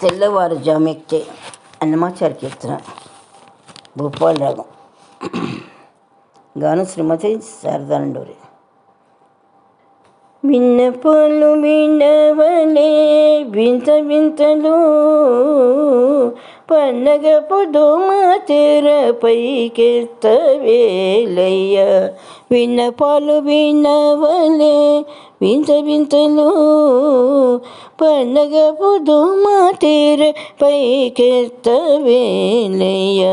తెల్లవారుజామెక్కే అన్నమాచార్య కీర్తన భూపాల్ రాగం. గానం శ్రీమతి శారదానండూరి. విన్నపాలు వినవలే వింత వింతలు పన్నగ పొదుమ తెరపైకెత్తవేలయ్య. విన్నపాలు వినవలే వింత వింతలు పన్నగ పొదుమ తెరపైకెత్తవేలయ్య.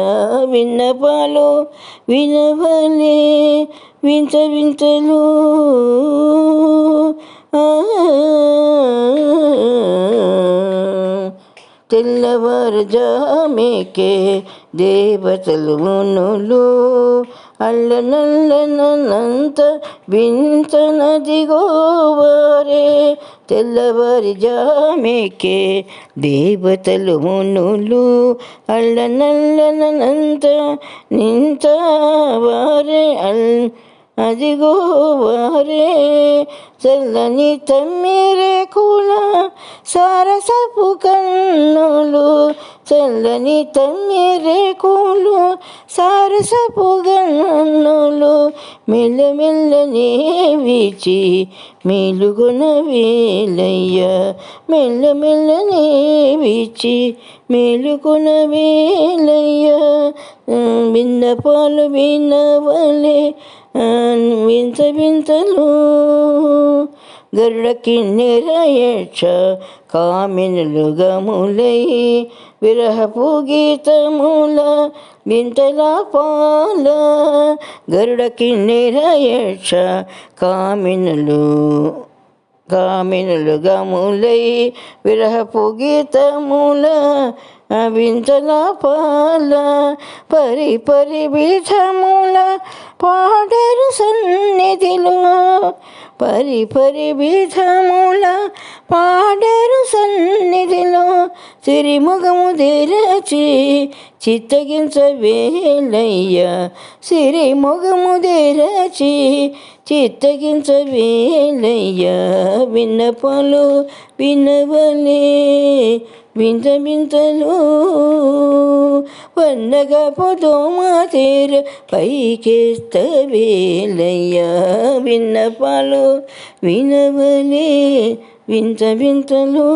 విన్నపాలు వినవలే వింత వింతలు తెల్లవారుజామెకే దేవతలు మునులు అల్లనల్లనంత వింత నదిగోవారే. తెల్లవారుజామెకే దేవతలు మునులు అల్లనల్లనంత నింత వారే అదిగో వారే. చల్లని తమ్మిరేకుల సరసపు కన్నులు చల్లని తమ్మిరేకులు సరసపు కన్నులు మెల్లమెల్లనే వీచి మేలుగొన వేలయ్య. మెల్లమెల్లనే వీచి మేలుకొన వేలయ్య. విన్నపాలు వినవలే వింత వింతలు గరుడ కిన్నెర యక్ష కామినులు గములై విరహపు గీతముల వింతల పాల. గరుడ కిన్నెర యక్ష కామినులు గములై విరహపు గీతముల వింతల పాల. పరి పరి విధముల పాడరు సన్నిధిలో పరి పరి విధముల పాడరు సన్నిధిలో సిరిముఖము తెరచి చిత్తగించవేలయ్య. సిరిముఖము తెరచి చిత్తగించవేలయ్య. విన్నపాలు వినవలే వింత వింతలు పన్నగ పొదుమ తెర పైకెత్తవేలయ్య. విన్నపాలు వినవలే వింత వింతలు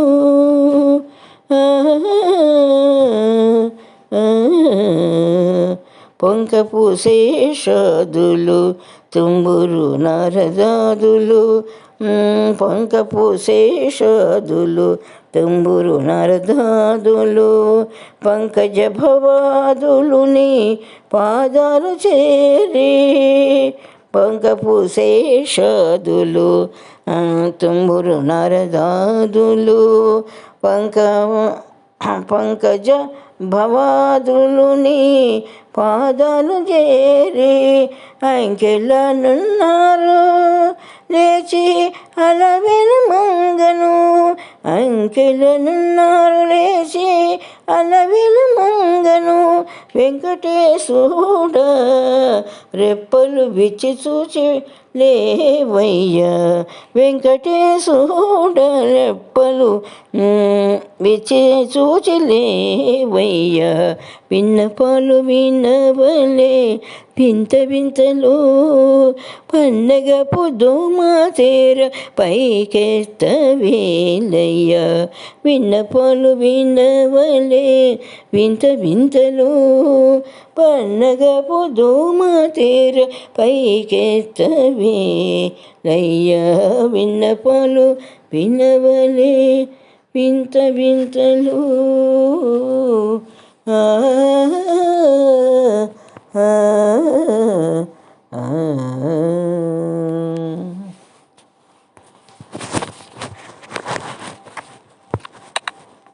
పొంకపు శేషాదులు తుంబురు నారదాదులు పొంకపు శేషాదులు తుంబురు నారదాదులు పంకజ భవాదులుని పాదాలు చేరి. పంకపు శేషాదులు తుంబురు నారదాదులు పంకజ భవాదులుని పాదాలు చేరి అంకెలనున్నారు లేచి అలవెలు మంగను. అంకెలనున్నారు లేచి అలవెలు మంగను. వెంకటేశుడ రెప్పలు విచ్చి చూచి లేవయ్య. వెంకటేశుడ రెప్పలు విచ్చి చూచి లేవయ్య. విన్నపాలు వినవలే వింత వింతలు పన్నగ పొదుమ తెర పైకెత్తవేలయ్య. విన్నపాలు వినవలే వింత వింతలు పన్నగ పొదుమ తెర పైకెత్తవేలయ్య. విన్నపాలు వినవలే వింత వింతలు ఆ